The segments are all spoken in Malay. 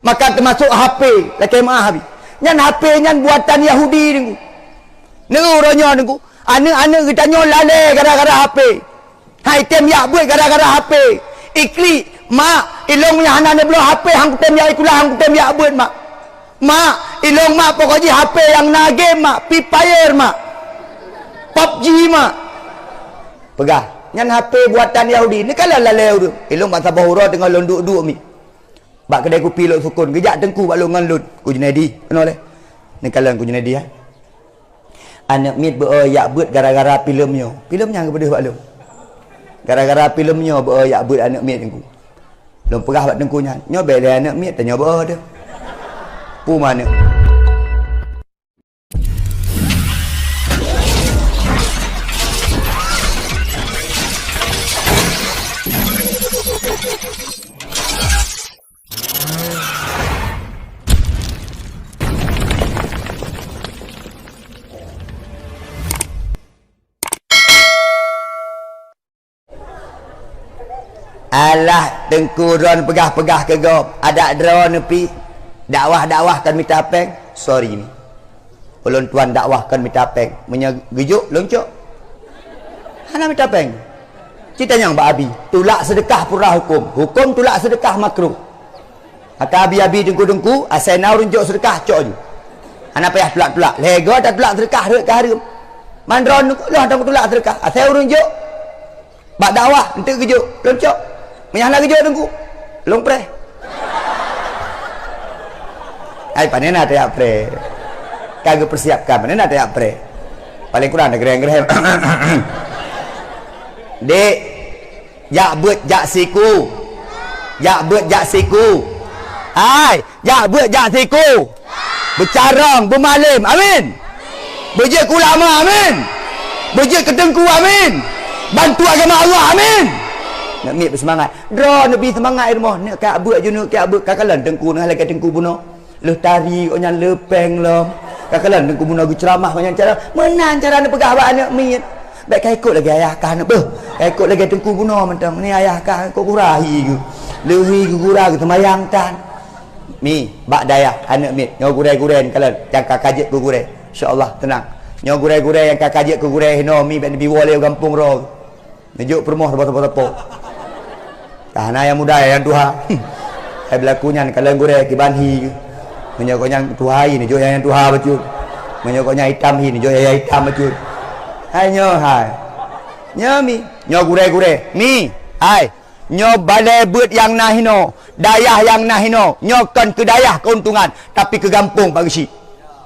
Maka termasuk HP laki maaf habis. Nyan HP nyan buatan Yahudi niku. Neuronyo niku. Anak-anak kita nyolale gara-gara HP. Hai tem ya buat gara-gara HP. Ikli mak ilong nya hanane belum HP hang tem ya ikulah hang tem ya buat mak. Mak ilong mak pokoknya HP yang na game mak, Free Fire mak. PUBG mak. Pegah. Nyan HP buatan Yahudi. Ni kalau laleu tu. Ilong mak sabahura tengah londuk-duk mi. Bak kedai kopi lok sukun. Kejak tengku bak longan lut. Ku Junaidi. Kenal le? Ni kalau ku Junaidi ah. Anak mit beroyak beut gara-gara filmnya. Filmnya kepada bak long. Gara-gara filmnya beroyak beut anak mit tengku. Long perah bak tengku nya. Nyo bele anak mit tanya beo dah. Pu mana? Alah tengku ron pegah-pegah ke gop. Ada drone nepi. Dakwah-dakwah kan minta peng. Sorry ni. Ulun tuan dakwah kan minta peng. Menyegejuk loncok. Hana minta peng. Kita yang Mbak Abi. Tulak sedekah pura hukum. Hukum tulak sedekah makruh. Kata Abi-Abi dengku-dengku. Asal nak runjuk sedekah cok je. Hana payah tulak-tulak. Lega tak tulak sedekah ke harum. Mandron lah tak tulak sedekah. Asal runjuk. Bak dakwah. Nanti gejuk. Loncok. Menyahlah gejuk dengku. Long pre. Ai panena tak pre. Kagak persiapkan panena tak pre. Paling kurang ada gereng-gereng. Dek, jak beut jak siku. Jak beut jak siku. Hai, jak beut jak siku. Bercarang, bermalim. Amin. Berje ku ulama. Amin. Berje ketengku. Amin. Bantu agama Allah. Amin. Nak mit bersemangat. Draw nabi semangat rumah. Nak kat beut je nak kat beut kakalan tengku dengan lagi tengku bunuh. Leh tari kau nyang lepeng lom. Kakalan tengku bunuh gu ceramah banyak cara. Menang cara nak pegah abang anak mit. Baik kau ikut lagi ayah kah nak beh. Kau ikut lagi tengku bunuh mentang ni ayah kah kau kurahi gu. Lehi gu kurah gu semayangkan. Mi bak daya anak mit. Nyo gurai-gurai kalau jangka kajet ku gurai. Insya-Allah tenang. Nyo gurai-gurai yang kajet ku gurai no mi ben biwale kampung ro. Nejuk permoh tepo-tepo. Tahana yang muda yang tuha. Hai berlakunya kalau gurai kibanhi. Menyokoknya tuhai ni jo yang tuha betul. Menyokoknya hitam hi ni jo yang hitam betul. Hai nyo hai. Nyo mi, nyo gure-gure. Mi, hai. Nyo balai beut yang nahino, dayah yang nahino. Nyo kan ke dayah keuntungan, tapi ke kampung bagi si.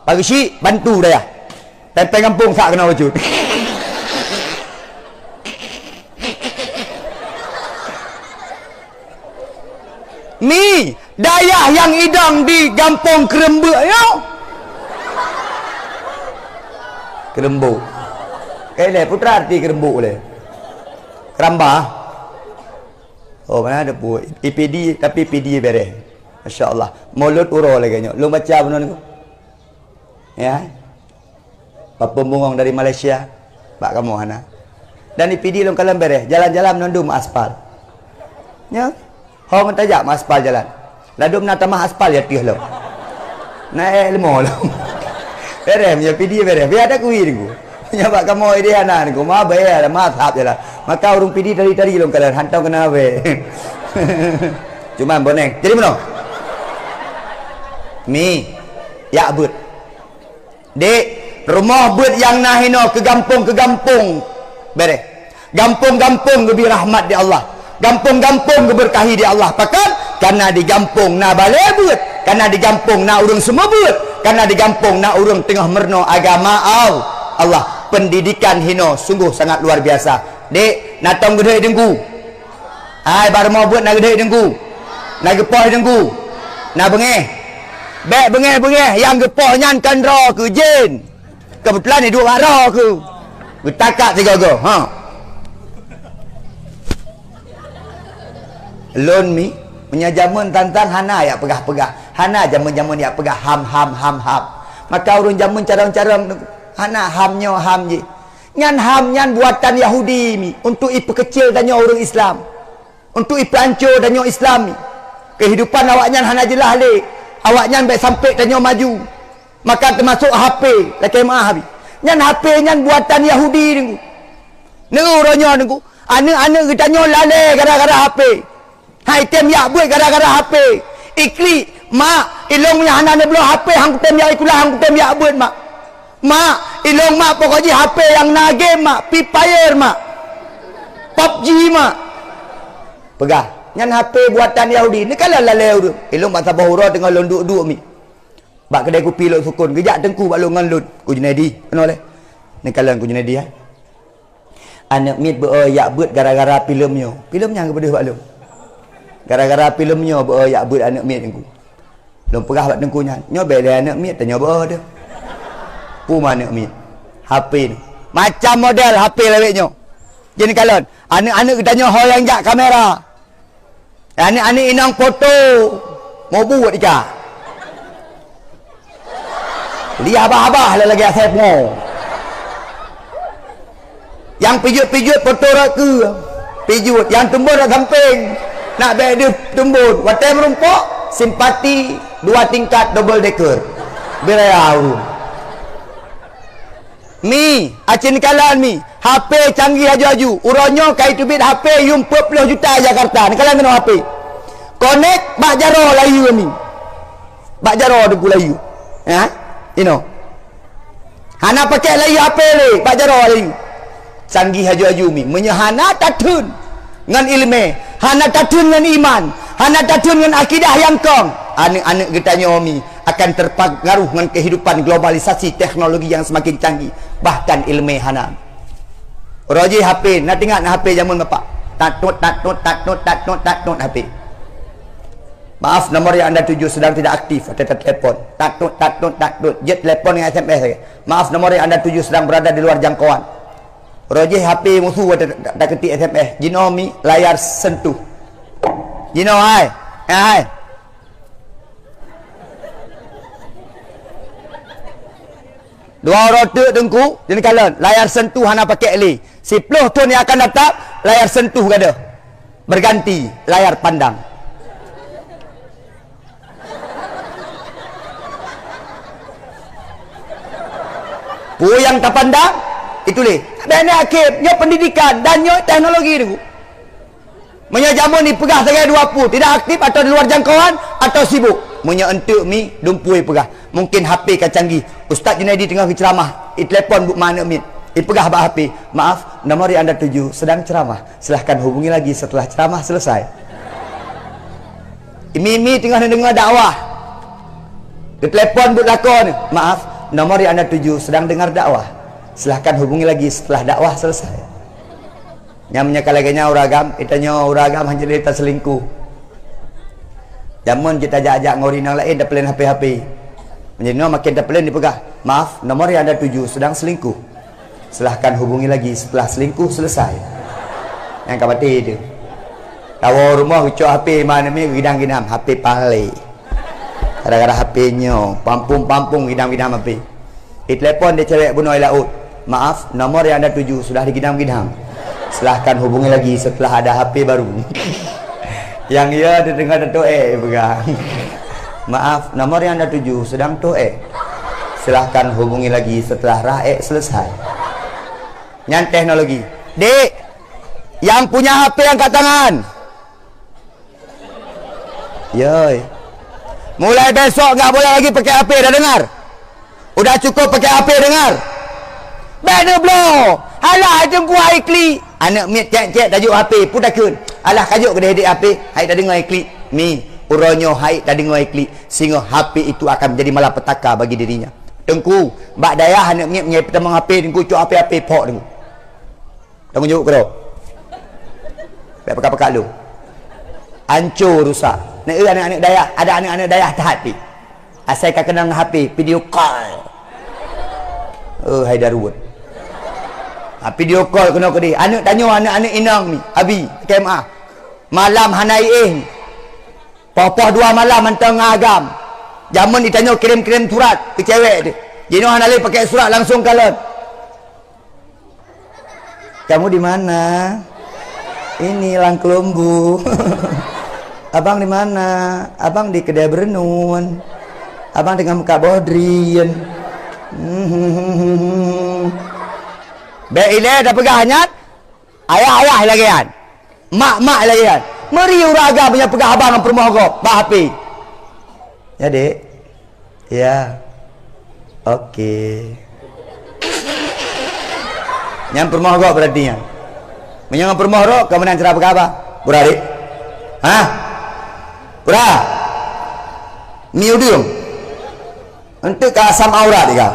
Bagi si bantu dayah. Tempe kampung sak kena betul. Mi, dayah yang idang di kampung Kerembu yo. Kerembu. Le putra arti Kerembu le. Keramba. Oh mana ada pu IPD tapi PD beres. Masya-Allah. Mulut uro lagi nyo. Lu baca benar ni. Ya. Bapa bungong dari Malaysia. Pak kamu hana. Dan IPD lu kalam beres. Jalan-jalan nondum aspal. Ya. Hau mentajak aspal jalan. Lalu menata mah aspal ya tih lo. Naik lemo lo. Beres punya PD beres. Biar ada kuih ni. Punya pak kamu ide anak ni. Mah bayar mah tahap je lah. Maka urung PD tadi-tadi lo kalian hantam kena be. Cuma boneng. Jadi mana? Mi. Ya but. Dek, rumah but yang nahino ke kampung beres. Kampung-kampung lebih rahmat di Allah. Gampung-gampung keberkahi di Allah. Pakat karena di gampung na balai buat, karena di gampung na urang semua buat, karena di gampung na urang tengah merno agama Allah. Pendidikan hino sungguh sangat luar biasa. Dek, natong gede dengku. Ai bar mau buat na gede dengku. Na gepoh dengku. Na bengeh. Bek bengeh yang gepoh nyan kan ro ke jin. Kebetulan ni dua ro ke. Betakak tiga go. Ha. Lon mi punya jamun tantang hana ya pegah-pegah. Hana jamun-jamun ya pegah ham. Maka urun jamun cara-cara hana hamnyo ham je. Nyan ham nyan buatan Yahudi mi untuk ipe kecil danyo orang Islam. Untuk ipe hancur danyo Islam mi. Kehidupan awaknya hana jelas le. Awaknya baik sampai tanya maju. Maka termasuk HP. Laki maaf. Nyan HP nyan buatan Yahudi ni. Nengu ronya ni. Anak-anak kita tanya lale gara-gara HP. Hai tem yak buat gara-gara HP. Ikli mak ilong nya hana belum HP hang tem yak ikulah hang tem yak buat mak. Mak ilong mak pokoknya HP yang na game mak, Free Fire mak. PUBG mak. Pegah. Nyan HP buatan Yahudi. Ni kalau lalai tu. Ilong mak sabah hurah tengah londuk-duk mi. Bak kedai kopi lok sukun. Kejak tengku bak longan lut. Ku Junaidi. Kenal le? Ni kalau ku Junaidi anak mit beroyak buat gara-gara filmnya. Filmnya kepada bak long. Gara-gara filmnya beroyak buat anak mit tengku. Long pegah bak tengku nyan. Nyo bele anak mit tanya ber dia. Pu mana mit. HP ni. Macam model HP leweknya. Jadi kalau anak-anak kita tanya hal yang jak kamera. Anak-anak inang foto. Mau buat dia. Lihat abah-abah lah lagi asal mau. Yang pijut-pijut foto raka. Pijut. Yang tumbur dah samping. Nak baik dia tumbur. Watai merumpuk. Simpati. 2 tingkat double decker. Berayau. Mi. Acin kalan mi. HP canggih aju-aju. Uronyo kait tubit HP yung 40 juta Jakarta. Ni kalan kena HP. Connect bak jaro layu ni. Bak jaro deku layu. Ha? You know. Hana pakai layu HP le. Bak jaro layu. Canggih aju-aju mi. Menyahana tatun ngan ilmu. Hana tatun ngan iman. Hana tatun ngan akidah yang kong. Anak-anak kita nyomi akan terpengaruh dengan kehidupan globalisasi teknologi yang semakin canggih. Bahkan ilmu hana. Roji HP, nak tengok nak HP zaman bapak. Tatut HP. Maaf, nomor yang anda tuju sedang tidak aktif atau telepon. Tatut. Jet telepon dengan SMS saja. Maaf, nomor yang anda tuju sedang berada di luar jangkauan. Roji HP musuh tak ketik SMS. Jino mi layar sentuh. Jino hai. Hai. Dua roda tengku jadi kalan layar sentuh hana pakai li. 10 tahun yang akan datang layar sentuh kada. Berganti layar pandang. Yang tak pandang itu le. Bena akib, nyo pendidikan dan nyo teknologi tu. Menyo jamun ni pegah sebagai 20, tidak aktif atau di luar jangkauan atau sibuk. Menyo entuk mi dumpui pegah. Mungkin HP kan canggih. Ustaz Junaidi tengah ceramah. Telefon buk mana mi. Pegah bak HP. Maaf, nomor yang anda tuju sedang ceramah. Silahkan hubungi lagi setelah ceramah selesai. Mi tengah dengar dakwah. Di telefon buk lakon. Maaf, nomor yang anda tuju sedang dengar dakwah. Silahkan hubungi lagi setelah dakwah selesai. Nyamnya kalaganya uragam, itanya uragam hanya kita selingkuh. Jamun kita ajak-ajak ngori nang lain dah plan HP-HP. Menjadi makin dah plan dipegah. Maaf, nomor yang anda tuju sedang selingkuh. Silahkan hubungi lagi setelah selingkuh selesai. Yang kapati itu. Tahu rumah ucap HP mana ni gidam-gidam HP palai. Kadang-kadang HP-nya pampung-pampung gidam-gidam HP. Telepon dia cewek bunuh laut. Maaf, nomor yang anda tuju sudah digidam-gidam. Silahkan hubungi lagi setelah ada HP baru. Yang ia dengar toe pegang. Maaf, nomor yang anda tuju sedang toe. Silahkan hubungi lagi setelah raek selesai. Yang teknologi. Dek, yang punya HP angkat tangan. Yoi. Mulai besok enggak boleh lagi pakai HP, dah dengar? Udah cukup pakai HP, dengar? Benar blow. Alah jengku Aikli. Anak miat cek tajuk HP pun takun. Alah kajuk ke dia HP. Hai dah dengar Aikli. Mi, uronyo hai dah dengar Aikli. Sehingga HP itu akan menjadi malapetaka bagi dirinya. Tengku, bak dayah anak miat punya pertama HP tengku cuk HP pok tengku. Tanggung jawab kau. Baik pekat-pekat lu. Hancur rusak. Nek anak-anak dayah, ada anak-anak dayah tak hati. Asal kau kenal HP, video call. Hai Darwood. Video call kena ke dia. Anak tanya anak-anak inang ni. Abi, KMA. Malam hanai Papa 2 malam hantar ngagam. Jaman ditanya kirim-kirim surat ke cewek dia. Jino hanali pakai surat langsung kalon. Kamu di mana? Ini Lang Kelumbu. Abang di mana? Abang di kedai berenun. Abang dengan muka bodrian. Beile dah pegah hanyat. Ayah-ayah lagi kan. Mak-mak lagi kan. Meri uraga punya pegah abang dengan permoh kau. Pak Hapi. Ya, Dek. Ya. Okey. Yang permoh kau berarti ya. Menyang permoh kau kau menang cerah pegah apa? Pura, Dek. Hah? Pura. Miudium. Untuk kasam aurat dia.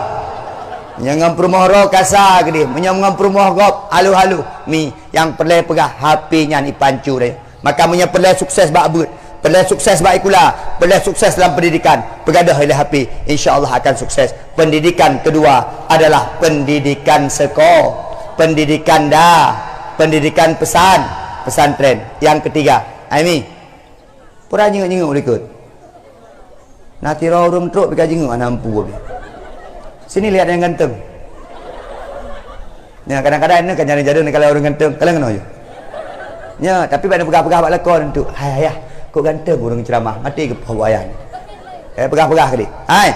Yang permoh ro kasar ke dia. Menyang permoh gop halu-halu. Mi yang perlu pegah HP-nya ni pancu dia. Maka punya perlu sukses bak abut. Perlu sukses bak ikula. Perlu sukses dalam pendidikan. Pegadah oleh HP. InsyaAllah akan sukses. Pendidikan kedua adalah pendidikan sekolah. Pendidikan dah. Pendidikan pesantren. Yang ketiga. Aimi. Pura nyenguk-nyenguk berikut. Nanti rum truk pergi jenguk anak ampu. Sini lihat yang ganteng. Ya, kadang-kadang ni kan nyari jaduh ni kalau orang ganteng, kalian kena je. Ya, tapi pada pegah-pegah bak lakon tu. Hai ayah, kau ganteng orang ceramah. Mati ke bawah ayah ni. Pegah-pegah ke dia. Hai.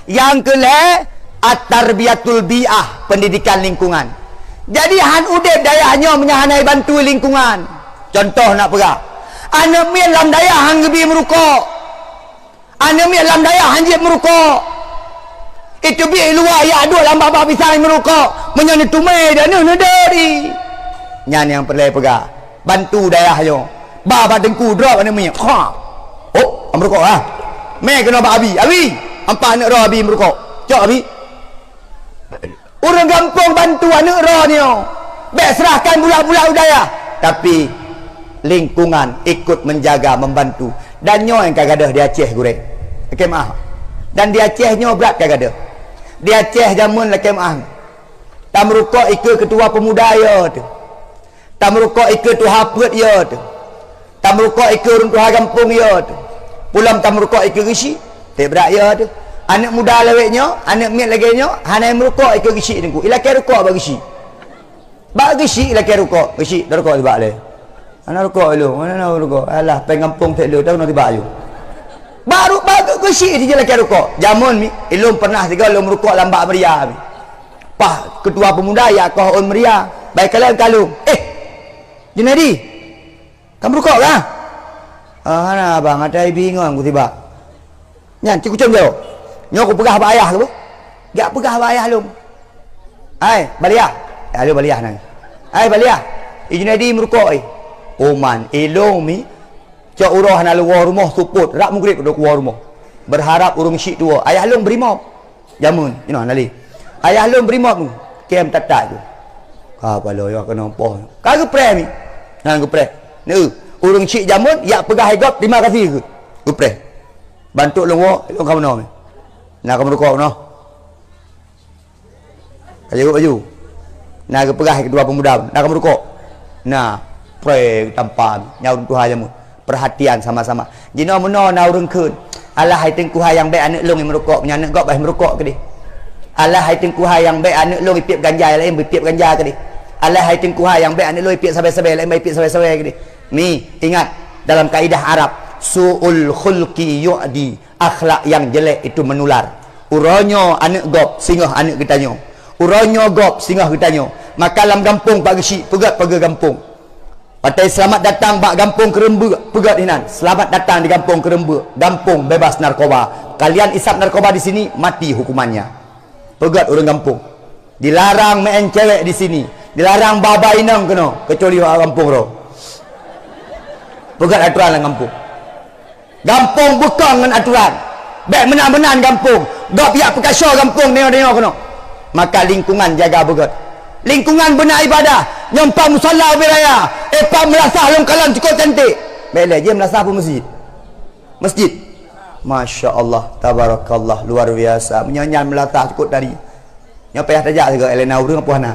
Yang kelima, at-tarbiyatul bi'ah, pendidikan lingkungan. Jadi han udip dayahnya menyahanai bantu lingkungan. Contoh nak pegah. Anak mian lam dayah hang gebi merukok. Anak mian lam dayah hang jep merukok. Itu bi luar ya dua lambak bab pisang merukok. Menyani tumai dan ne dari. Nyan yang perlu pegah. Bantu dayahnya. Ba dengku drop ana mian. Ha. Oh, merukok ah. Me kena bak abi. Abi, ampak anak ro abi merukok. Cok abi. Orang kampung bantu anak ro ni. Baik serahkan budak-budak dayah. Tapi lingkungan ikut menjaga, membantu. Dan nyo yang kagadah di Aceh goreng. Okey maaf. Dan di Aceh nyo berat kagadah. Di Aceh jamun laki maaf. Tak merukok ikut ketua pemuda ya tu. Tak merukok ikut tu haput ya tu. Tak merukok ikut orang tuha kampung ya tu. Pulang tak merukok ikut gisi. Tak berat ya tu. Anak muda leweknya, anak miat lagi nyo, hanai merukok ikut gisi dengku. Ilakai rukok bagi gisi. Bagi gisi ilakai rukok. Gisi dah rukok sebab le. Mana rukok lu? Mana nak rukok? Alah, pengampung tak lu. Tahu nak tiba ayu. Baru ke syik dia lagi rukok. Jamun mi, ilum pernah tiga lu merukok lambak meriah mi. Pah ketua pemuda ya kau on meriah. Baik kalian kalung. Junadi. Kamu rukok kah? Mana abang ada bingung aku tiba. Nyan cikgu cum jauh. Nyok aku pegah abang ayah ke? Gak pegah abang ayah lu. Hai, baliah. Lu baliah nang. Hai baliah. Junadi merukok Oman elong mi cak urah nak luar rumah suput rak mugrib duk keluar rumah berharap urung syik tua ayah long berimop jamun nali ayah long berimop tu kem tatat tu apa lo ya kena poh kagak pre mi nang gepre ne urung syik jamun ya pegah higop terima kasih ke gepre bantu long kamu no mi nak kamu rukok no ayo baju nak pegah kedua pemuda nak kamu rukok nah pre tampan nyau Tuhan jamu perhatian sama-sama jino meno na urang keun alah hai tengku hai yang baik anak long yang merokok punya anak gok baik merokok ke dia alah hai tengku hai yang baik anak long ipiap ganja lain ipiap ganja ke dia alah hai tengku hai yang baik anak long ipiap sabai-sabai lain ipiap sabai-sabai ke dia ni ingat dalam kaedah Arab suul khulqi yu'di akhlak yang jelek itu menular uronyo anak gop singoh anak getanyo uronyo gop singoh getanyo maka dalam kampung pak gesi pegat paga kampung. Patai selamat datang bak kampung Kerembe pegat hinan. Selamat datang di kampung Kerembe. Kampung bebas narkoba. Kalian isap narkoba di sini mati hukumannya. Pegat orang kampung. Dilarang main cewek di sini. Dilarang baba inang kena kecuali orang kampung ro. Pegat aturan dalam kampung. Kampung bekang dengan aturan. Baik menang-menang kampung. Gak pihak pekasya kampung neo-neo kena. Maka lingkungan jaga pegat. Lingkungan benar ibadah nyompa musalla beraya pak melasah long kalang cukup cantik bela je melasah pun masjid Masya Allah tabarakallah luar biasa menyanyian melasah cukup tadi yang payah tajak juga elena urang apa hana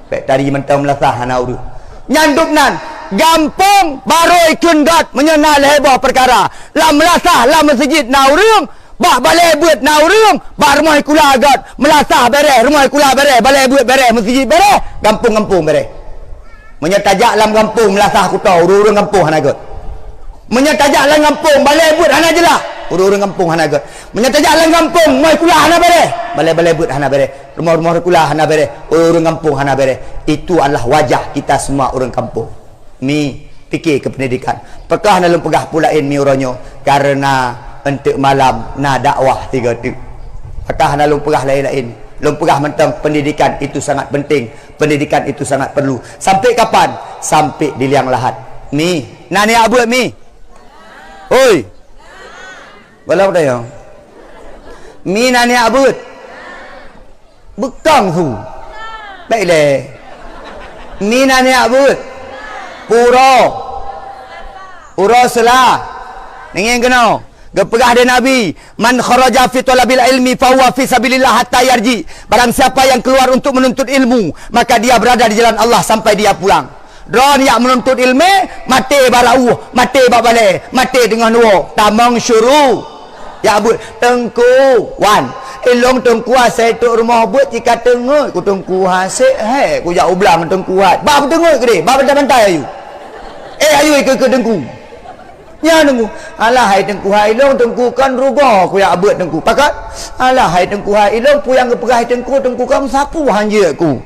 pek tadi mentang melasah hana urang nyanduk nan gampang baru ikun gat menyenal heboh perkara la melasah la masjid na urang bah balai buat na urang bah rumah kula agat melasah beres rumah kula beres balai buat beres masjid beres kampung-kampung beres menyetajak dalam kampung melasah aku tahu urang kampung hana agat Menyatajak lang kampung, balai but hana jelah. Orang-orang kampung hana ke. Menyatajak lang kampung, mai kulah hana bere. Balai-balai but hana bere. Rumah-rumah kulah hana bere. Orang kampung hana bere. Itu adalah wajah kita semua orang kampung. Mi fikir ke pendidikan. Pekah dalam pegah pulain mi oronyo karena untuk malam na dakwah 3 tu. Pekah dalam pegah lain-lain. Lom pegah mentang pendidikan itu sangat penting. Pendidikan itu sangat perlu. Sampai kapan? Sampai di liang lahat. Mi, nani abut mi? Oi. Balau dah yang. Mi nani abut? Bekang tu. Baiklah. Mi nani abut? Puro. Puro selah. Ningin kena. Gepegah dia Nabi, man kharaja fi talabil ilmi fa huwa fi sabilillah hatta yarji. Barang siapa yang keluar untuk menuntut ilmu, maka dia berada di jalan Allah sampai dia pulang. Dron yang menuntut ilmu, mati balau, mati babale, mati dengan dua. Tamang syuru. Ya abut tengku wan. Ilong tengku asai tok rumah abut jika tengok ku tengku hasik he ku jak ublang tengku hat. Ba tengok ke dia? Ba bantai ayu. Ayu ke tengku. Ya tengku. Alah hai tengku hai long tengku kan rubah ku ya abut tengku. Pakat. Alah hai tengku hai long puyang ke pegah tengku kan sapu hanje ku.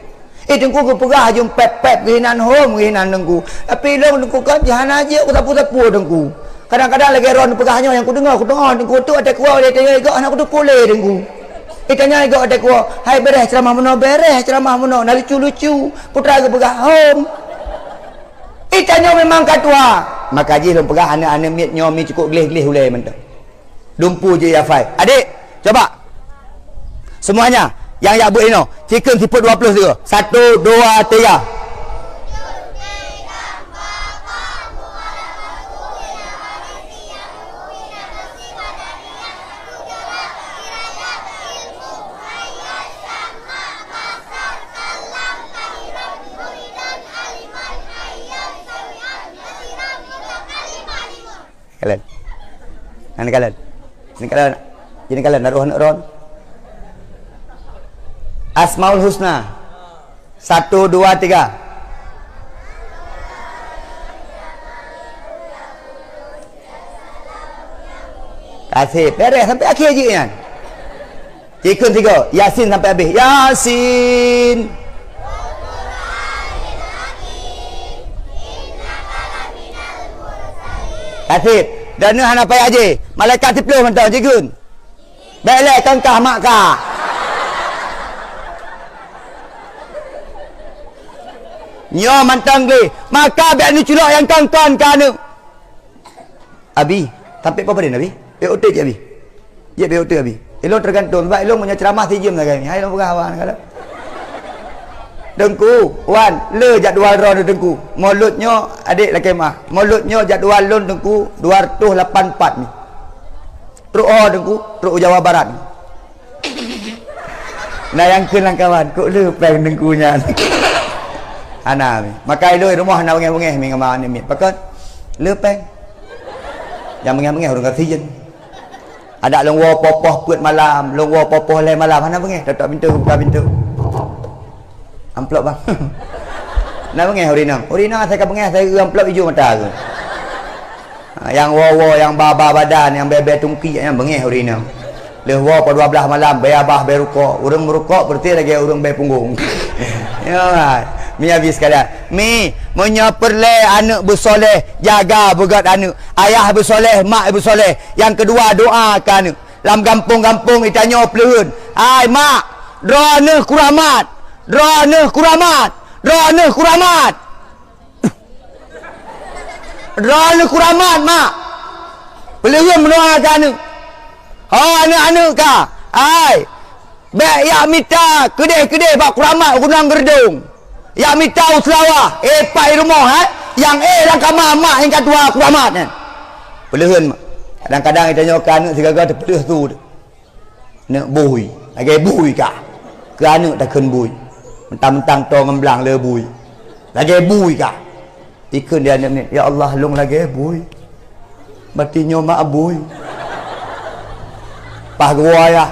Tengku ke pegah jom pep-pep ginan home ginan tengku. Tapi long tengku kan jahan aja ku sapu-sapu tengku. Kadang-kadang lagi ron pegahnya yang ku dengar tengku tu ada kuah dia tanya ikut anak ku tu boleh tengku. Tanya ikut ada kuah. Hai beres ceramah meno beres ceramah meno nak lucu-lucu. Putra ke pegah home. Tanya memang katua. Maka je long pegah anak-anak miat nyomi cukup gelih-gelih ulai mentah. Dumpu je ya fai. Adik, coba. Semuanya yang ya buat ini. Chicken siput 23. 1 2 3. Kalian. Ini kalian. Ini kalian. Ini kalian naruh Asmaul Husna. 1 2 3. Kasih. Beres sampai akhir je kan. Cikun 3. Yasin sampai habis. Yasin. Kasih. Dan ni hana payah je. Malaikat 10 mentau cikun. Baiklah kangkah makkah. Nyo mantang ge. Maka biar ni culak yang kangkan kana. Abi, sampai apa dia Abi? BOT je Abi. Ya BOT Abi. Elok tergantung sebab elok punya ceramah 3 jam dah kami. Hai elok berkawan kala. Dengku, wan, le jadual ron dengku. Mulutnya adik laki mah. Mulutnya jadual lon dengku 284 ni. Teruk dengku, teruk Jawa Barat. Nah yang kelang kawan, kok le peng dengkunya. Ana mi. Makai le rumah ana bengeh-bengeh mi ngamah ni mi. Pakon le peng. Yang bengeh-bengeh orang kata jen. Ada longwo popoh puat malam, longwo popoh le malam ana bengeh, tak pintu buka pintu. Amplop bang. Nak bengeh urina. Urina saya ke bengeh saya amplop hijau mata ke. Yang wo yang baba badan, yang bebe tungki yang bengeh urina. Leh wo pada 12 malam bay abah bay rukuk. Urang merukuk berarti lagi urang bay punggung. Ya. Mi habis sekalian. Mi menyaperle anak bersoleh, jaga begat anak. Ayah bersoleh, mak bersoleh. Yang kedua doakan. Dalam kampung-kampung ditanya pelehun. Hai mak, drone kuramat. Drone kuramat. Drone kuramat. Drone kuramat mak. Pelehun mendoakan anak. Oh anak-anak kah? Hai. Baik ya minta kedai-kedai bak kuramat gunang gerdung. Ya minta uslawah. Pai rumah yang dalam kamar mak yang kedua kuramat kan. Pelehun mak. Kadang-kadang kita tanya anak segala terpeleh tu. Nak bui. Lagi bui kah? Ke anak tak kena bui. Mentang-mentang tong ngemblang le bui. Lagi bui kah? Ikut dia anak ni. Ya Allah long lagi bui. Batinya mak bui. Pah gua ya.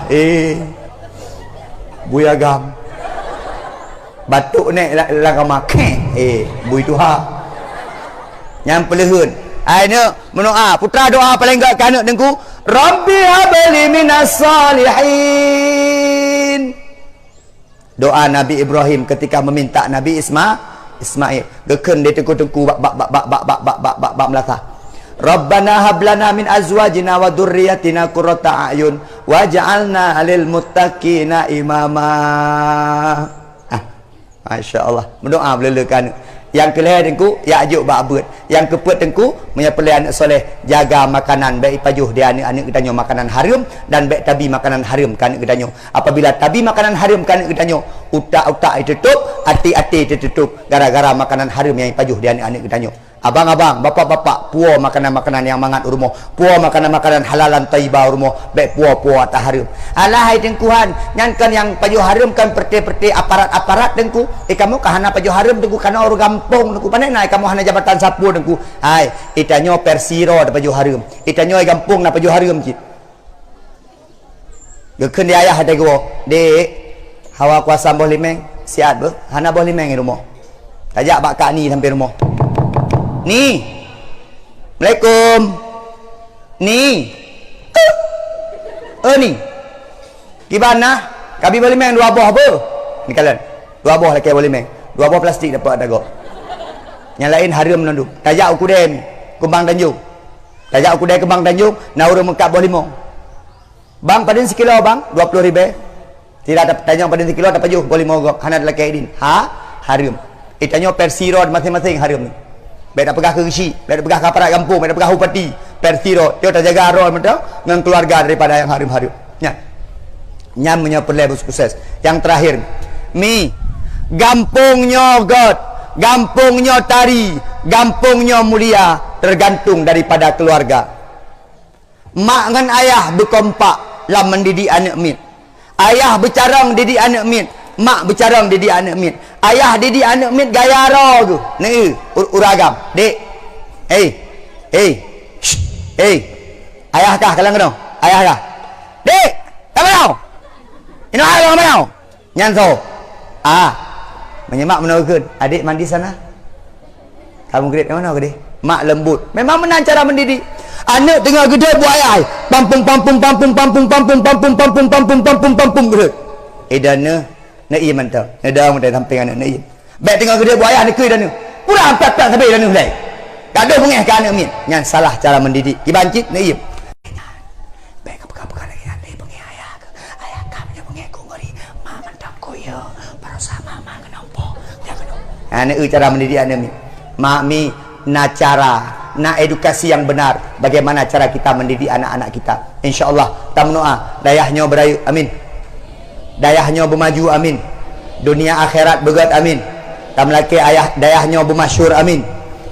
Bui agam. Batuk naik lah kamar. Bui tu ha. Yang pelehun. Ini mendoa. Putra doa paling enggak ke anak dengku. Rabbi habli minas salihin. Doa Nabi Ibrahim ketika meminta Nabi Ismail. Geken dia tengku-tengku bak melata. Rabbana hablana min azwajina wa dzurriyyatina qurrata a'yun waj'alna lil muttaqina imama. Masya Allah. Mendoa belelakan. Yang kelihatan tengku Ya'juj Ma'juj. Yang keput tengku menyapelai anak soleh, jaga makanan baik pajuh dia anak gedanyo makanan haram dan baik tabi makanan haram kan gedanyo. Apabila tabi makanan haram kan gedanyo, utak-utak ditutup, hati-hati ditutup gara-gara makanan haram yang pajuh dia anak gedanyo. Abang-abang, bapak-bapak, puas makanan-makanan yang mangat rumah, puas makanan-makanan halalan taibah rumah, baik puas tak haram. Alahai tengkuhan, nyankan yang pajuh haram kan perti-perti aparat-aparat tengku. Kamu kahana pajuh haram tengku kana orang gampung tengku. Pandai naik kamu hana jabatan sapu tengku. Hai, itanyo persiro da pajuh haram. Itanyo gampung na pajuh haram cik. Gekeun dia ayah tengku. Dek, hawa kuasa boh limeng, siat be, hana boh limeng di rumah. Tajak bakak ni sampai rumah. Ni Assalamualaikum. Ni ni gimana kami boleh main dua buah apa ni kalian dua buah lagi boleh main dua buah plastik dapat ada go yang lain haram nandu tajak aku dem Kembang Tanjung tajak aku dem Kembang Tanjung naur mengkap buah limau bang padin sekilo bang 20 ribu tidak ada tanya padin sekilo dapat juh buah limau go hana lagi idin haram itanyo persirod masing-masing haram ni. Baik nak pegah ke Rishi, baik nak pegah ke aparat kampung, baik nak pegah upati, persiro, dia tak jaga arol mentau dengan keluarga daripada yang haram-haram. Ya. Nyamnya perlai sukses. Yang terakhir, mi gampungnya God, gampungnya tari, gampungnya mulia tergantung daripada keluarga. Mak dengan ayah berkompak lam mendidik anak mit. Ayah bercarang didik anak mit. Mak bercarang didik anak mit. Ayah didik anak mit gaya roh tu. Ni uragam. Dek. Ayah kah kalang kena? Ayah kah? Dek, kamu tahu? Ini ayah kamu tahu? Nyanso. Menyemak menawarkan. Adik mandi sana. Kamu grade mana ke dia? Mak lembut. Memang menang cara mendidik. Anak tengah gede buat ayah. Pampung gede. Dana nak iya mantau. Nak dalam mantau samping anak nak iya. Baik tengah gede buat ayah nak kira dana. Pura empat-empat sampai dana mulai. Tak ada pengeh ke anak min. Yang salah cara mendidik. Kibancit nak iya. Baik apa-apa lagi anak pengeh ayah ke. Ayah kamu pengeh ku ngeri. Mak mantap ku ya. Baru sama mak kenapa. Dia kenapa. Anak cara mendidik anak min. Mak mi na cara, na edukasi yang benar. Bagaimana cara kita mendidik anak-anak kita. InsyaAllah kita berdoa. Dayahnya berayu. Amin. Dayahnya bermaju. Amin. Dunia akhirat begat. Amin. Tam laki ayah dayahnya bermasyur. Amin.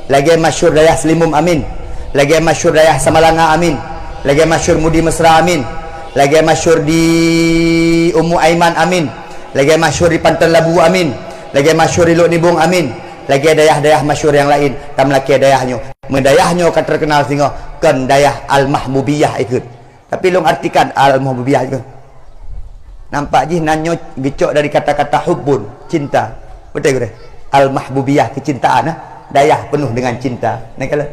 Lagi masyur dayah Selimum. Amin. Lagi masyur dayah Samalanga. Amin. Lagi masyur Mudi Mesra. Amin. Lagi masyur di Ummu Aiman. Amin. Lagi masyur di Pantan Labu. Amin. Lagi masyur di Luk Nibung. Amin. Lagi dayah-dayah masyur yang lain. Tam laki dayahnya mendayahnya kan terkenal sehingga kan dayah Al-Mahbubiyah ikut. Tapi long artikan Al-Mahbubiyah juga. Nampak je nanyo gecok dari kata-kata hubbun, cinta. Betul ke? Al-Mahbubiyah, kecintaan. Dayah penuh dengan cinta. Nah kalau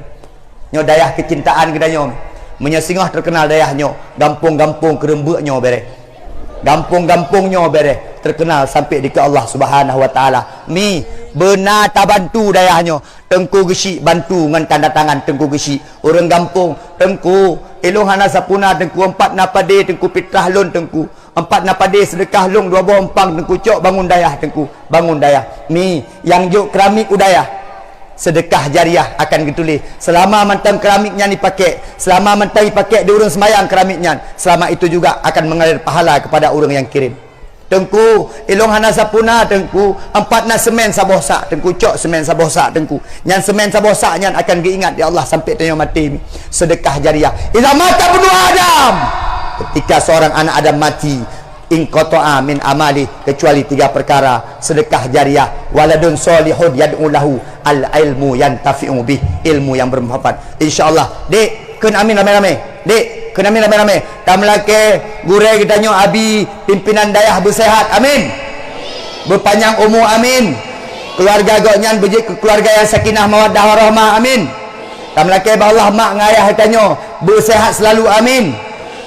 nyo dayah kecintaan kedanya menyesingah terkenal dayahnya. Gampung-gampung kerembuknya bere. Gampung-gampungnya bere terkenal sampai di ke Allah Subhanahu wa taala. Mi benar tak bantu dayahnya. Tengku gesik bantu dengan tanda tangan tengku gesik. Orang gampung tengku elong hana sapuna tengku empat napade tengku pitrah lon tengku. Empat napade sedekah long dua buah empang tengku cok bangun dayah tengku. Bangun dayah. Mi yang juk keramik udayah. Sedekah jariah akan ditulis. Selama mantan keramiknya dipakai, selama mantan dipakai di urang semayang keramiknya, selama itu juga akan mengalir pahala kepada orang yang kirim. Tengku ilong hana sapuna tengku empat na semen sabosak tengku cok semen sabosak tengku nyan semen sabosak nyan akan diingat di Allah sampai tanya mati. Sedekah jariah idza mata ibnu Adam, ketika seorang anak Adam mati, inqata'a min amali, kecuali tiga perkara: sedekah jariah, waladun solihun yad'u lahu, al ilmu yantafi'u bih, ilmu yang bermanfaat. Insyaallah dek keun amin rame-rame dek keun amin rame-rame. Tam laki gurau kita nyo abi pimpinan dayah bersehat. Amin. Berpanjang umur. Amin. Keluarga goknyan bejik keluarga yang sakinah mawaddah warahmah. Amin. Tak melaki bah Allah mak dengan ayah katanya bersehat selalu amin.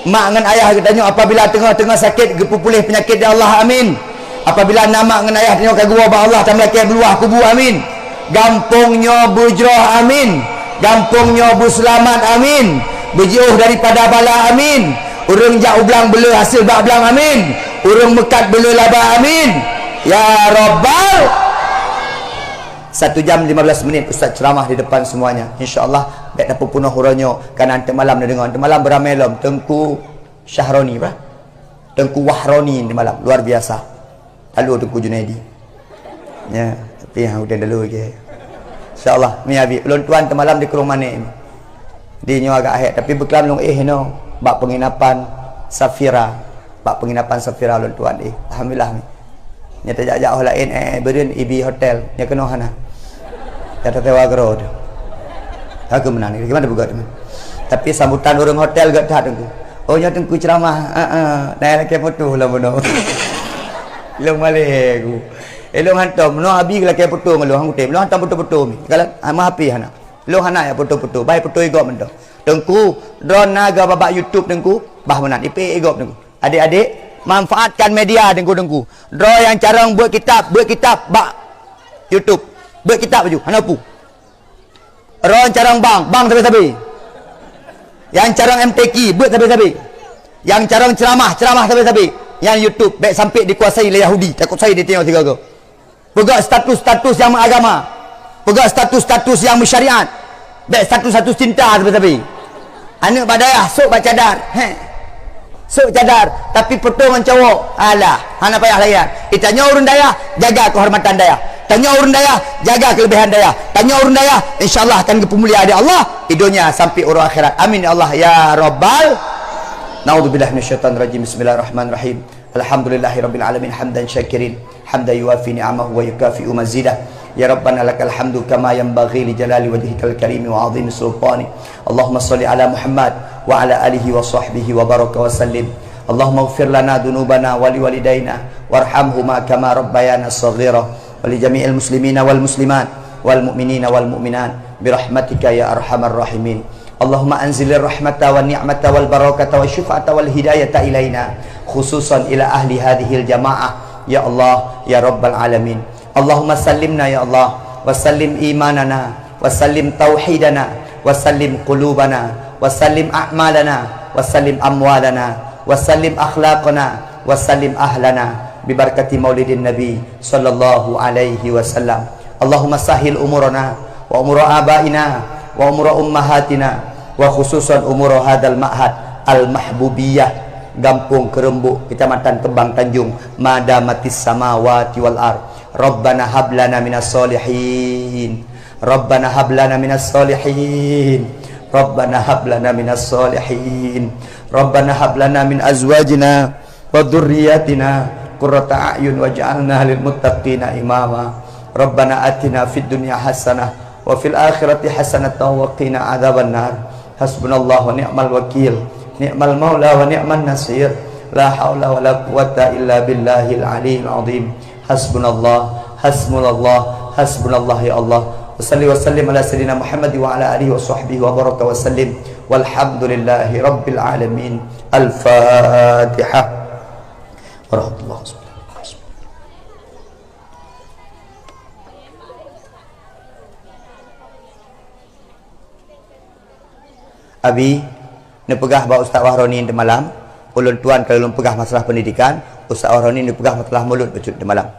Mak dengan ayah katanya apabila tengah-tengah sakit pulih penyakit ya Allah amin. Apabila nama dengan ayah katanya kagua bah Allah tak melaki beluah kubu amin. Gampungnya bujrah amin. Gampungnya berselamat amin. Berjauh daripada bala amin. Urang jak ublang bela hasil bak belang amin. Urang mekat bela laba amin. Ya Rabbal. 1 jam 15 minit Ustaz ceramah di depan semuanya. InsyaAllah baik dapat penuh huranyo. Kan nanti malam dia dengar. Nanti malam beramai lom. Tengku Syahroni apa? Tengku Wahroni nanti malam. Luar biasa. Lalu Tengku Junaidi. Ya, tapi yang udah dulu ke. InsyaAllah. Mi abi. Ulun tuan nanti malam di kurung mana ni. Dia nyawa agak akhir. Tapi berkelam long no. Bak penginapan Safira. Bak penginapan Safira ulun tuan Alhamdulillah ni. Nyata jauh lain beren ibi hotel. Nya kena hana. Kata tewa gero tu. Aku menang ni. Gimana buat tu? Tapi sambutan orang hotel gak tak tengku. Oh nya tengku ceramah. Naik lagi foto lah bono. Long malih aku. Long hantam no abi lagi foto ngelu hang hotel. Long hantam foto-foto mi. Kalau ama hapi hana. Long hana ya foto-foto. Bai foto igop mendo. Tengku drone naga babak YouTube tengku. Bah menan IP igop tengku. Adik-adik manfaatkan media dengku-dengku. Draw yang carang buat kitab bak YouTube. Buat kitab baju. Hana pu. Draw yang carang bang sabi-sabi. Yang carang MTQ buat sabi-sabi. Yang carang ceramah sabi-sabi. Yang YouTube baik sampai dikuasai oleh Yahudi. Takut saya dia tengok tiga go. Pegang status-status yang agama. Pegang status-status yang syariat. Baik status-status cinta sabi-sabi. Anak badayah sok baca cadar. Sok cadar tapi potongan cowok. Alah, hana payah layan. Tanya urun daya, jaga kehormatan daya. Tanya urun daya, jaga kelebihan daya. Tanya urun daya, insyaallah akan kemuliaan di Allah di dunia sampai urang akhirat. Amin ya Allah ya Rabbal. Naudzubillahi minasyaitonir rajim. Bismillahirrahmanirrahim. Alhamdulillahirabbil alamin hamdan syakirin, hamdan yuwafi ni'amahu wa yukafi'u mazidah. Ya Rabbana lakal hamdu kama yanbaghi li jalali wajhikal karim wa 'azimi sultani. Allahumma shalli ala Muhammad wa ala alihi wa sahbihi wa baraka wa sallim. Allahumma ighfir lana dhunubana wa liwalidayna warhamhuma kama rabbayana shaghira wa li jami'il muslimina wal muslimat wal mu'minina wal mu'minat bi rahmatika ya arhamar rahimin. Allahumma anzilir rahmata wa ni'mata wal barakata wa syifa'ata wal hidayata ilaina khususan ila ahli hadhil jamaah ya Allah ya rabbal alamin. Allahumma sallimna ya Allah wa sallim imanana wa sallim tauhidana wa sallim qulubana wa sallim a'malana wa sallim amwalana wa sallim akhlaqana wa sallim ahlana bi barakati maulidin nabi sallallahu alaihi wasallam. Allahumma sahil umurana wa umura abaina wa umura ummahatina wa khususan umura hadal ma'had al mahbubiyah Gampung Kerembuk Kecamatan Kembang Tanjung Madamatis samawati wal ard. Rabbana hablana minas solihin. Rabbana hablana minas solihin. Rabbana hablana minas solihin. Rabbana hablana min azwajina wa dhurriyyatina qurrata a'yun waj'alna lil muttaqina imama. Rabbana atina fid dunya hasanah wa fil akhirati hasanatan wa qina adzaban nar. Hasbunallahu wa ni'mal wakil. Ni'mal maula wa ni'man nasir. La haula wa la quwwata illa billahil aliyyil azim. Hasbunallah, hasbunallah, hasbunallah ya Allah. Wassalli wa sallim ala sayyidina Muhammad wa ala alihi wa sahbihi wa baraka wa sallim. Walhamdulillahi rabbil alamin. Al-Fatihah. Warahmatullahi wabarakatuh. Abi, ni pegah ba Ustaz Wahroni di malam. Ulun tuan kalau ulun pegah masalah pendidikan, Ustaz Wahroni ni pegah masalah mulut di malam.